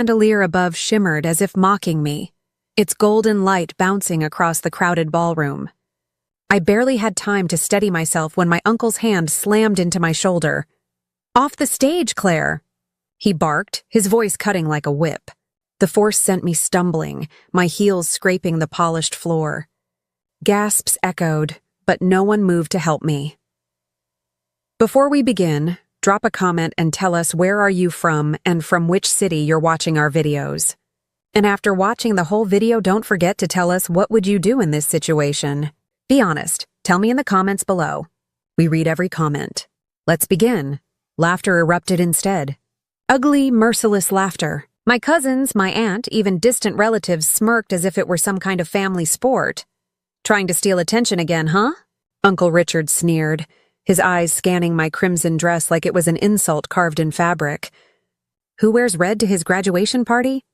chandelier above shimmered as if mocking me, its golden light bouncing across the crowded ballroom. I barely had time to steady myself when my uncle's hand slammed into my shoulder. "Off the stage, Claire!" he barked, his voice cutting like a whip. The force sent me stumbling, my heels scraping the polished floor. Gasps echoed, but no one moved to help me. Before we begin, drop a comment and tell us where are you from and from which city you're watching our videos. And after watching the whole video, don't forget to tell us what would you do in this situation. Be honest, tell me in the comments below. We read every comment. Let's begin. Laughter erupted instead. Ugly, merciless laughter. My cousins, my aunt, even distant relatives smirked as if it were some kind of family sport. "Trying to steal attention again, huh?" Uncle Richard sneered, his eyes scanning my crimson dress like it was an insult carved in fabric. "Who wears red to his graduation party?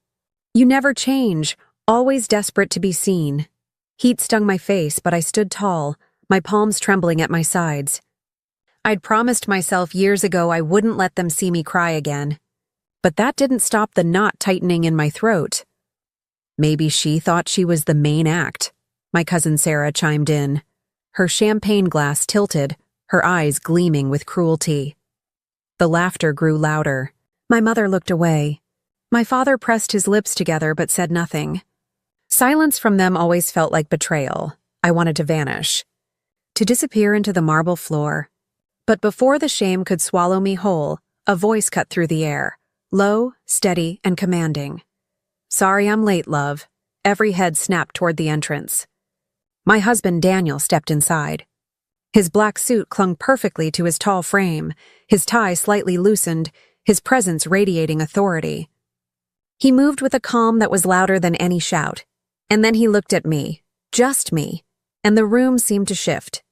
You never change, always desperate to be seen." Heat stung my face, but I stood tall, my palms trembling at my sides. I'd promised myself years ago I wouldn't let them see me cry again. But that didn't stop the knot tightening in my throat. Maybe she thought she was the main act, my cousin Sarah chimed in, her champagne glass tilted, her eyes gleaming with cruelty. The laughter grew louder. My mother looked away. My father pressed his lips together but said nothing. Silence from them always felt like betrayal. I wanted to vanish, to disappear into the marble floor. But before the shame could swallow me whole, a voice cut through the air. Low, steady, and commanding. "Sorry I'm late, love." Every head snapped toward the entrance. My husband Daniel stepped inside. His black suit clung perfectly to his tall frame, his tie slightly loosened, his presence radiating authority. He moved with a calm that was louder than any shout, and then he looked at me, just me, and the room seemed to shift.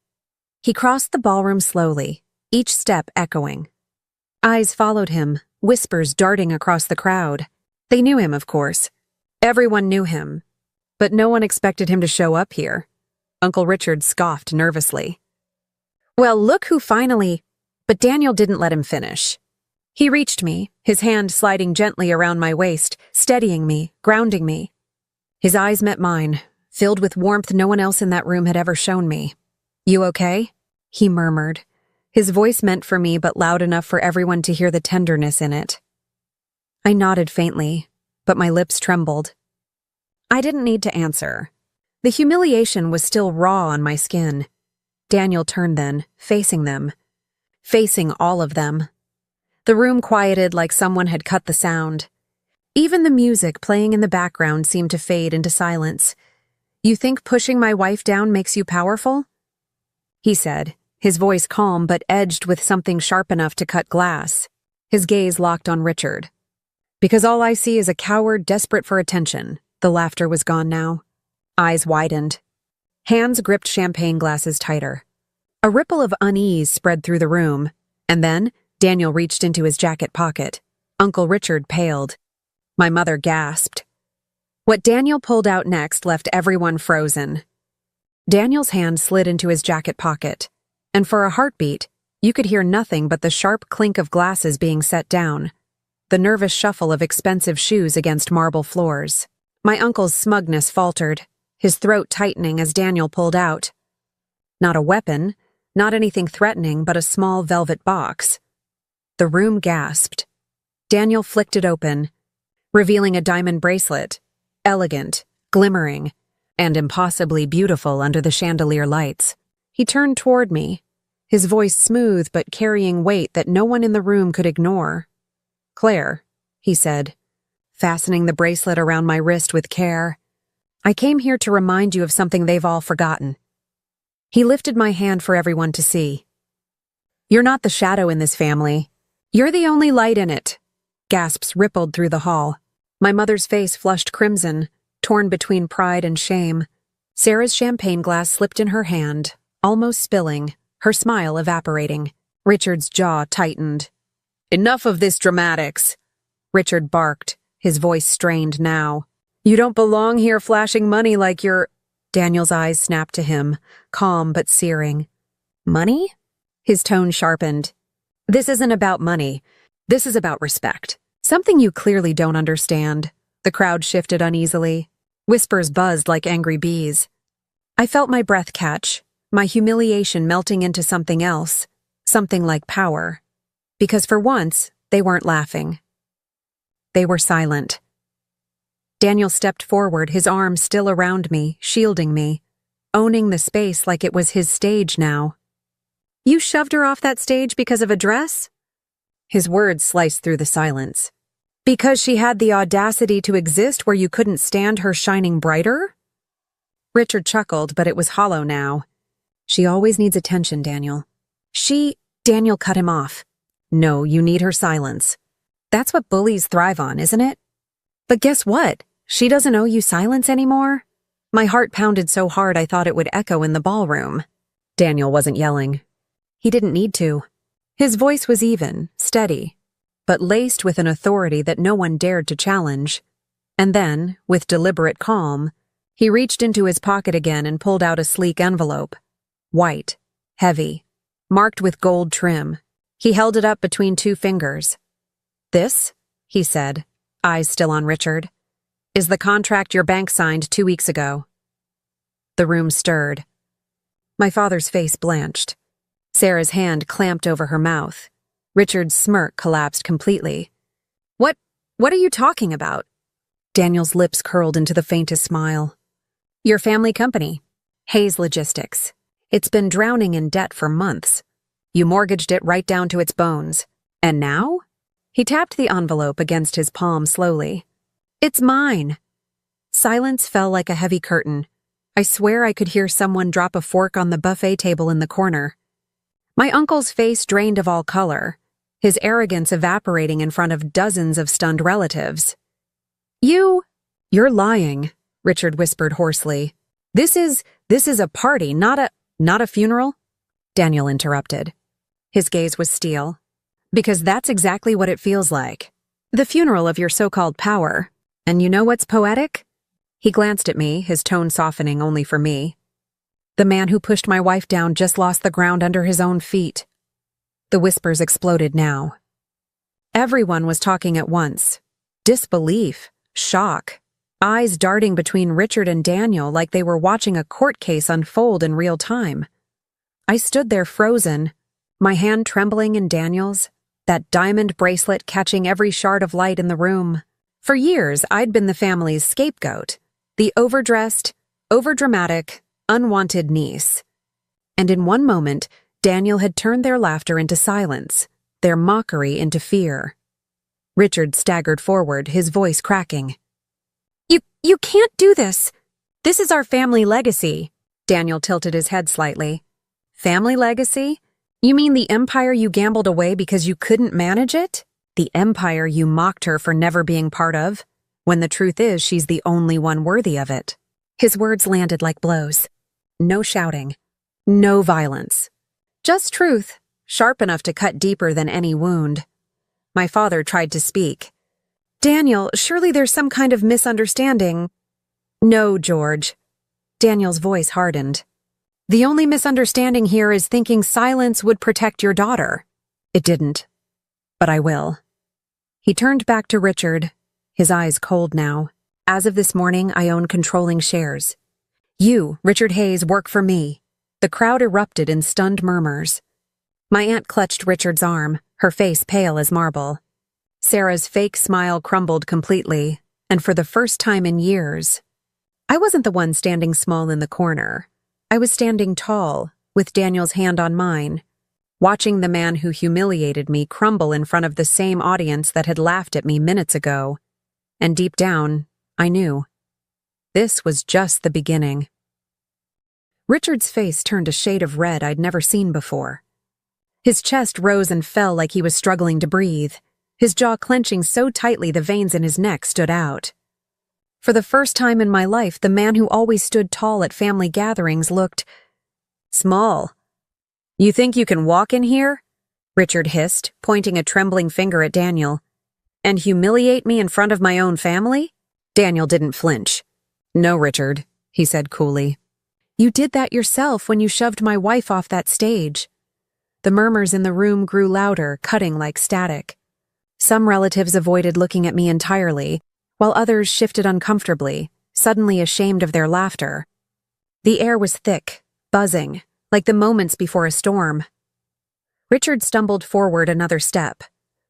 He crossed the ballroom slowly, each step echoing. Eyes followed him, whispers darting across the crowd. They knew him, of course. Everyone knew him. But no one expected him to show up here. Uncle Richard scoffed nervously. "Well, look who finally—" But Daniel didn't let him finish. He reached me, his hand sliding gently around my waist, steadying me, grounding me. His eyes met mine, filled with warmth no one else in that room had ever shown me. "You okay?" he murmured. His voice meant for me but loud enough for everyone to hear the tenderness in it. I nodded faintly, but my lips trembled. I didn't need to answer. The humiliation was still raw on my skin. Daniel turned then, facing them. Facing all of them. The room quieted like someone had cut the sound. Even the music playing in the background seemed to fade into silence. "You think pushing my wife down makes you powerful?" he said, his voice calm but edged with something sharp enough to cut glass. His gaze locked on Richard. "Because all I see is a coward desperate for attention." The laughter was gone now. Eyes widened. Hands gripped champagne glasses tighter. A ripple of unease spread through the room, and then Daniel reached into his jacket pocket. Uncle Richard paled. My mother gasped. What Daniel pulled out next left everyone frozen. Daniel's hand slid into his jacket pocket, and for a heartbeat, you could hear nothing but the sharp clink of glasses being set down, the nervous shuffle of expensive shoes against marble floors. My uncle's smugness faltered, his throat tightening as Daniel pulled out. Not a weapon, not anything threatening, but a small velvet box. The room gasped. Daniel flicked it open, revealing a diamond bracelet, elegant, glimmering, and impossibly beautiful under the chandelier lights. He turned toward me, his voice smooth but carrying weight that no one in the room could ignore. "Claire," he said, fastening the bracelet around my wrist with care, "I came here to remind you of something they've all forgotten." He lifted my hand for everyone to see. "You're not the shadow in this family. You're the only light in it." Gasps rippled through the hall. My mother's face flushed crimson, torn between pride and shame. Sarah's champagne glass slipped in her hand, almost spilling, her smile evaporating. Richard's jaw tightened. "Enough of this dramatics," Richard barked, his voice strained now. "You don't belong here flashing money like you're—" Daniel's eyes snapped to him, calm but searing. "Money?" His tone sharpened. "This isn't about money. This is about respect. Something you clearly don't understand. The crowd shifted uneasily. Whispers buzzed like angry bees. I felt my breath catch, my humiliation melting into something else, something like power. Because for once, they weren't laughing. They were silent. Daniel stepped forward, his arms still around me, shielding me, owning the space like it was his stage now. You shoved her off that stage because of a dress? His words sliced through the silence. Because she had the audacity to exist where you couldn't stand her shining brighter? Richard chuckled, but it was hollow now. She always needs attention, Daniel. Daniel cut him off. No, you need her silence. That's what bullies thrive on, isn't it? But guess what? She doesn't owe you silence anymore. My heart pounded so hard I thought it would echo in the ballroom. Daniel wasn't yelling. He didn't need to. His voice was even, steady, but laced with an authority that no one dared to challenge. And then, with deliberate calm, he reached into his pocket again and pulled out a sleek envelope. White, heavy, marked with gold trim. He held it up between two fingers. This, he said, eyes still on Richard, is the contract your bank signed 2 weeks ago. The room stirred. My father's face blanched. Sarah's hand clamped over her mouth. Richard's smirk collapsed completely. What are you talking about? Daniel's lips curled into the faintest smile. Your family company, Hayes Logistics. It's been drowning in debt for months. You mortgaged it right down to its bones. And now? He tapped the envelope against his palm slowly. It's mine. Silence fell like a heavy curtain. I swear I could hear someone drop a fork on the buffet table in the corner. My uncle's face drained of all color, his arrogance evaporating in front of dozens of stunned relatives. You're lying, Richard whispered hoarsely. This is a party, not a funeral? Daniel interrupted. His gaze was steel. Because that's exactly what it feels like. The funeral of your so-called power. And you know what's poetic? He glanced at me, his tone softening only for me. The man who pushed my wife down just lost the ground under his own feet. The whispers exploded now. Everyone was talking at once. Disbelief, shock, eyes darting between Richard and Daniel like they were watching a court case unfold in real time. I stood there frozen, my hand trembling in Daniel's, that diamond bracelet catching every shard of light in the room. For years, I'd been the family's scapegoat, the overdressed, overdramatic, unwanted niece. And in one moment, Daniel had turned their laughter into silence, their mockery into fear. Richard staggered forward, his voice cracking. You can't do this. This is our family legacy. Daniel tilted his head slightly. Family legacy? You mean the empire you gambled away because you couldn't manage it? The empire you mocked her for never being part of, when the truth is she's the only one worthy of it. His words landed like blows. No shouting. No violence. Just truth, sharp enough to cut deeper than any wound. My father tried to speak. Daniel, surely there's some kind of misunderstanding. No, George. Daniel's voice hardened. The only misunderstanding here is thinking silence would protect your daughter. It didn't. But I will. He turned back to Richard, his eyes cold now. As of this morning, I own controlling shares. You, Richard Hayes, work for me. The crowd erupted in stunned murmurs. My aunt clutched Richard's arm, her face pale as marble. Sarah's fake smile crumbled completely, and for the first time in years, I wasn't the one standing small in the corner. I was standing tall, with Daniel's hand on mine, watching the man who humiliated me crumble in front of the same audience that had laughed at me minutes ago. And deep down, I knew. This was just the beginning. Richard's face turned a shade of red I'd never seen before. His chest rose and fell like he was struggling to breathe, his jaw clenching so tightly the veins in his neck stood out. For the first time in my life, the man who always stood tall at family gatherings looked small. You think you can walk in here? Richard hissed, pointing a trembling finger at Daniel. And humiliate me in front of my own family? Daniel didn't flinch. No, Richard, he said coolly. You did that yourself when you shoved my wife off that stage. The murmurs in the room grew louder, cutting like static. Some relatives avoided looking at me entirely, while others shifted uncomfortably, suddenly ashamed of their laughter. The air was thick, buzzing, like the moments before a storm. Richard stumbled forward another step,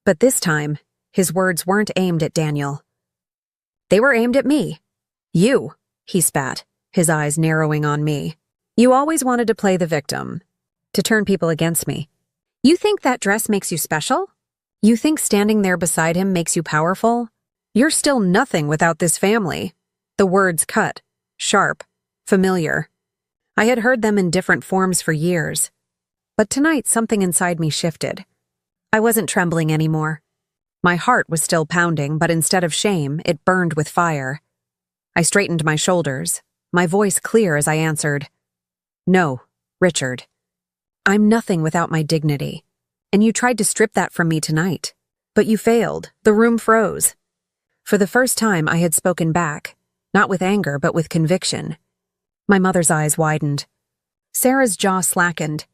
but this time, his words weren't aimed at Daniel. They were aimed at me. You, he spat, his eyes narrowing on me. You always wanted to play the victim, to turn people against me. You think that dress makes you special? You think standing there beside him makes you powerful? You're still nothing without this family. The words cut, sharp, familiar. I had heard them in different forms for years. But tonight something inside me shifted. I wasn't trembling anymore. My heart was still pounding, but instead of shame, it burned with fire. I straightened my shoulders, my voice clear as I answered, "No, Richard. I'm nothing without my dignity. And you tried to strip that from me tonight. But you failed. The room froze." For the first time, I had spoken back, not with anger, but with conviction. My mother's eyes widened. Sarah's jaw slackened.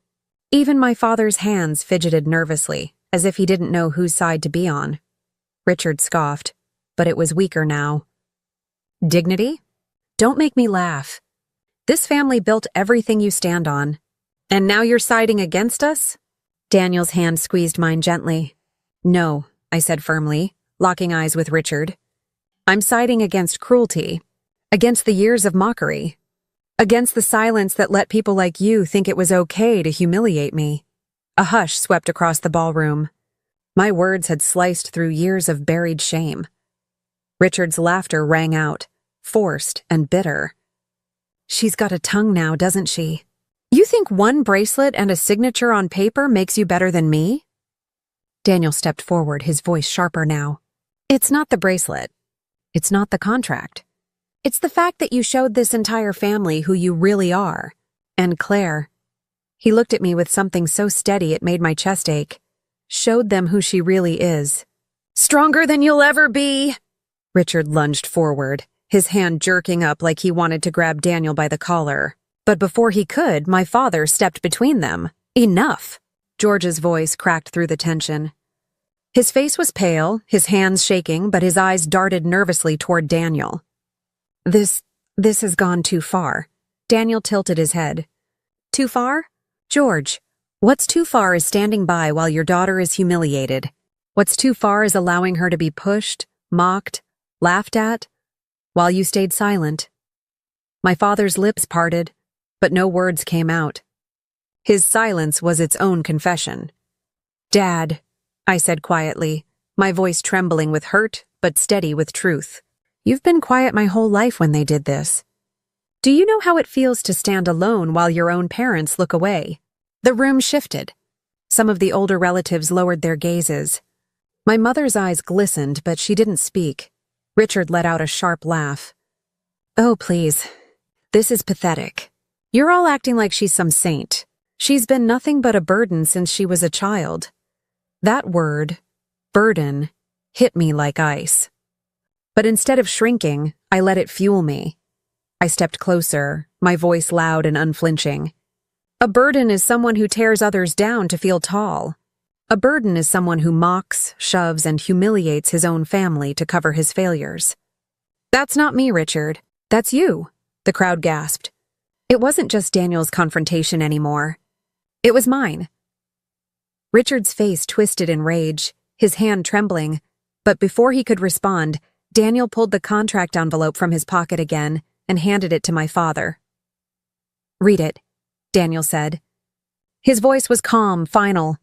Even my father's hands fidgeted nervously, as if he didn't know whose side to be on. Richard scoffed, but it was weaker now. Dignity? Don't make me laugh. This family built everything you stand on. And now you're siding against us? Daniel's hand squeezed mine gently. No, I said firmly, locking eyes with Richard. I'm siding against cruelty, against the years of mockery, against the silence that let people like you think it was okay to humiliate me. A hush swept across the ballroom. My words had sliced through years of buried shame. Richard's laughter rang out, forced and bitter. She's got a tongue now, doesn't she? You think one bracelet and a signature on paper makes you better than me? Daniel stepped forward, his voice sharper now. It's not the bracelet. It's not the contract. It's the fact that you showed this entire family who you really are. And Claire. He looked at me with something so steady it made my chest ache. Showed them who she really is. Stronger than you'll ever be! Richard lunged forward, his hand jerking up like he wanted to grab Daniel by the collar. But before he could, my father stepped between them. Enough! George's voice cracked through the tension. His face was pale, his hands shaking, but his eyes darted nervously toward Daniel. This has gone too far. Daniel tilted his head. Too far? George, what's too far is standing by while your daughter is humiliated. What's too far is allowing her to be pushed, mocked, laughed at, while you stayed silent. My father's lips parted, but no words came out. His silence was its own confession. Dad, I said quietly, my voice trembling with hurt, but steady with truth. You've been quiet my whole life when they did this. Do you know how it feels to stand alone while your own parents look away? The room shifted. Some of the older relatives lowered their gazes. My mother's eyes glistened, but she didn't speak. Richard let out a sharp laugh. Oh, please. This is pathetic. You're all acting like she's some saint. She's been nothing but a burden since she was a child. That word, burden, hit me like ice. But instead of shrinking, I let it fuel me. I stepped closer, my voice loud and unflinching. A burden is someone who tears others down to feel tall. A burden is someone who mocks, shoves, and humiliates his own family to cover his failures. That's not me, Richard. That's you, the crowd gasped. It wasn't just Daniel's confrontation anymore. It was mine. Richard's face twisted in rage, his hand trembling, but before he could respond, Daniel pulled the contract envelope from his pocket again and handed it to my father. Read it, Daniel said. His voice was calm, final.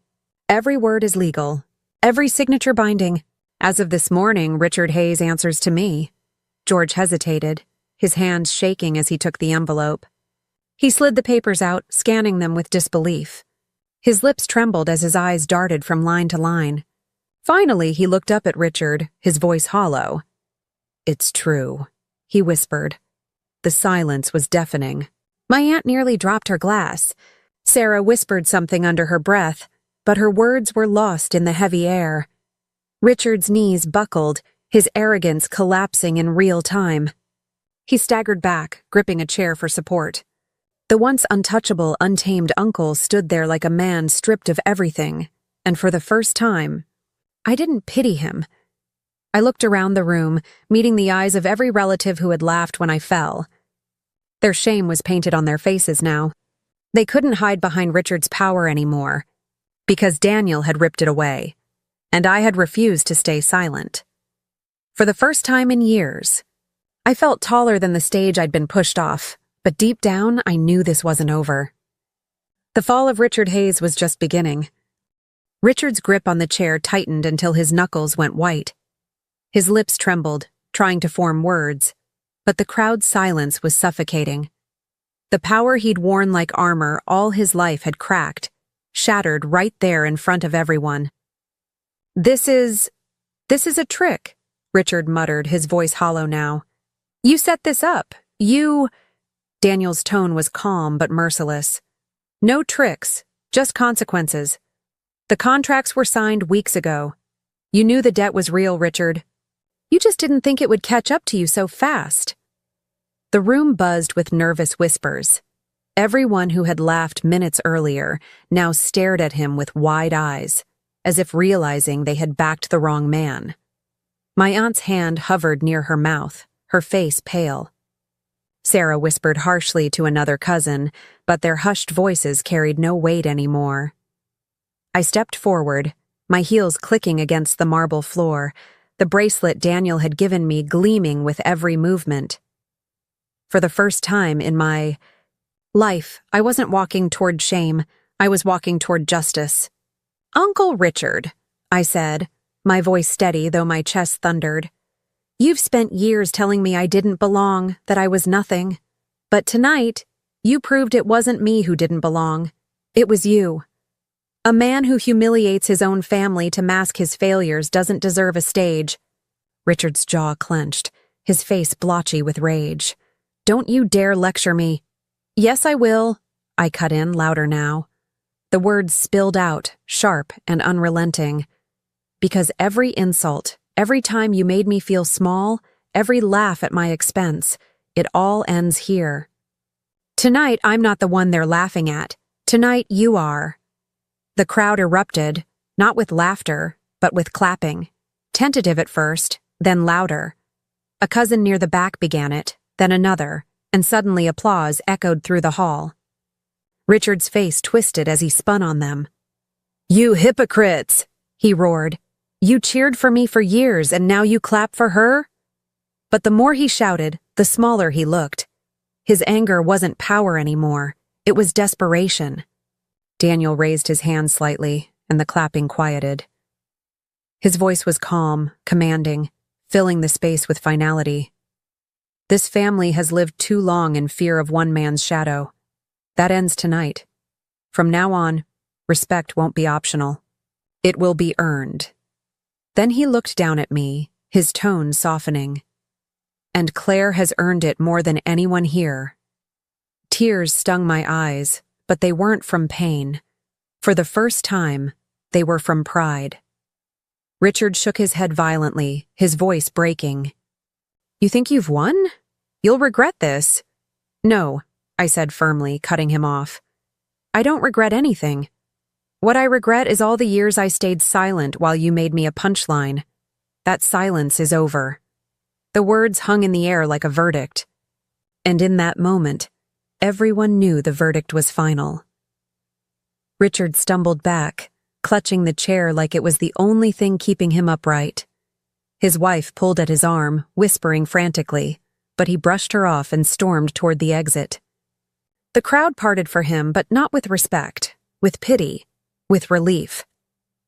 Every word is legal. Every signature binding. As of this morning, Richard Hayes answers to me. George hesitated, his hands shaking as he took the envelope. He slid the papers out, scanning them with disbelief. His lips trembled as his eyes darted from line to line. Finally, he looked up at Richard, his voice hollow. It's true, he whispered. The silence was deafening. My aunt nearly dropped her glass. Sarah whispered something under her breath, but her words were lost in the heavy air. Richard's knees buckled, his arrogance collapsing in real time. He staggered back, gripping a chair for support. The once untouchable, untamed uncle stood there like a man stripped of everything, and for the first time, I didn't pity him. I looked around the room, meeting the eyes of every relative who had laughed when I fell. Their shame was painted on their faces now. They couldn't hide behind Richard's power anymore, because Daniel had ripped it away, and I had refused to stay silent. For the first time in years, I felt taller than the stage I'd been pushed off, but deep down I knew this wasn't over. The fall of Richard Hayes was just beginning. Richard's grip on the chair tightened until his knuckles went white. His lips trembled, trying to form words, but the crowd's silence was suffocating. The power he'd worn like armor all his life had cracked, shattered right there in front of everyone. This is a trick," Richard muttered, his voice hollow now. "You set this up. Daniel's tone was calm but merciless. "No tricks, just consequences. The contracts were signed weeks ago. You knew the debt was real, Richard. You just didn't think it would catch up to you so fast." The room buzzed with nervous whispers. Everyone who had laughed minutes earlier now stared at him with wide eyes, as if realizing they had backed the wrong man. My aunt's hand hovered near her mouth, her face pale. Sarah whispered harshly to another cousin, but their hushed voices carried no weight anymore. I stepped forward, my heels clicking against the marble floor, the bracelet Daniel had given me gleaming with every movement. For the first time in my life, I wasn't walking toward shame, I was walking toward justice. "Uncle Richard," I said, my voice steady though my chest thundered. "You've spent years telling me I didn't belong, that I was nothing. But tonight, you proved it wasn't me who didn't belong. It was you. A man who humiliates his own family to mask his failures doesn't deserve a stage." Richard's jaw clenched, his face blotchy with rage. "Don't you dare lecture me." "Yes, I will," I cut in, louder now. The words spilled out, sharp and unrelenting. "Because every insult, every time you made me feel small, every laugh at my expense, it all ends here. Tonight, I'm not the one they're laughing at. Tonight, you are." The crowd erupted, not with laughter, but with clapping. Tentative at first, then louder. A cousin near the back began it, then another, and suddenly applause echoed through the hall. Richard's face twisted as he spun on them. "You hypocrites!" he roared. "You cheered for me for years, and now you clap for her?" But the more he shouted, the smaller he looked. His anger wasn't power anymore, it was desperation. Daniel raised his hand slightly, and the clapping quieted. His voice was calm, commanding, filling the space with finality. "This family has lived too long in fear of one man's shadow. That ends tonight. From now on, respect won't be optional. It will be earned." Then he looked down at me, his tone softening. "And Claire has earned it more than anyone here." Tears stung my eyes, but they weren't from pain. For the first time, they were from pride. Richard shook his head violently, his voice breaking. "You think you've won? You'll regret this." "No," I said firmly, cutting him off. "I don't regret anything. What I regret is all the years I stayed silent while you made me a punchline. That silence is over." The words hung in the air like a verdict. And in that moment, everyone knew the verdict was final. Richard stumbled back, clutching the chair like it was the only thing keeping him upright. His wife pulled at his arm, whispering frantically, but he brushed her off and stormed toward the exit. The crowd parted for him, but not with respect, with pity, with relief.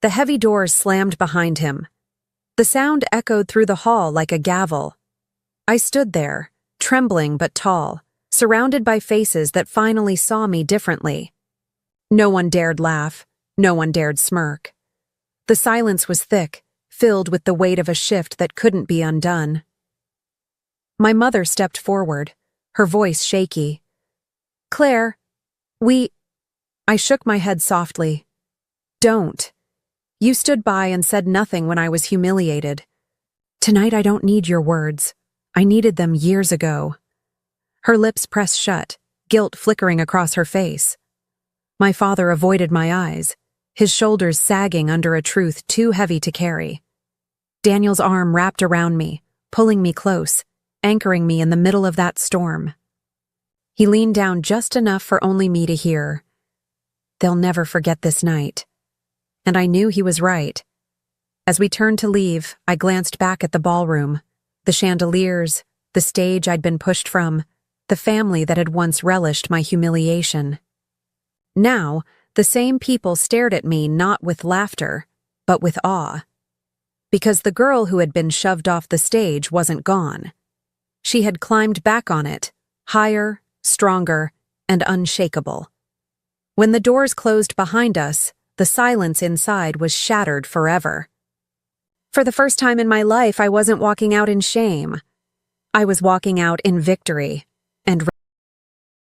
The heavy doors slammed behind him. The sound echoed through the hall like a gavel. I stood there, trembling but tall, surrounded by faces that finally saw me differently. No one dared laugh, no one dared smirk. The silence was thick, filled with the weight of a shift that couldn't be undone. My mother stepped forward, her voice shaky. "Claire, I shook my head softly. "Don't. You stood by and said nothing when I was humiliated. Tonight I don't need your words. I needed them years ago." Her lips pressed shut, guilt flickering across her face. My father avoided my eyes, his shoulders sagging under a truth too heavy to carry. Daniel's arm wrapped around me, pulling me close, anchoring me in the middle of that storm. He leaned down just enough for only me to hear, "They'll never forget this night." And I knew he was right. As we turned to leave, I glanced back at the ballroom, the chandeliers, the stage I'd been pushed from, the family that had once relished my humiliation. Now, the same people stared at me not with laughter, but with awe. Because the girl who had been shoved off the stage wasn't gone. She had climbed back on it, higher, stronger, and unshakable. When the doors closed behind us, the silence inside was shattered forever. For the first time in my life, I wasn't walking out in shame. I was walking out in victory, and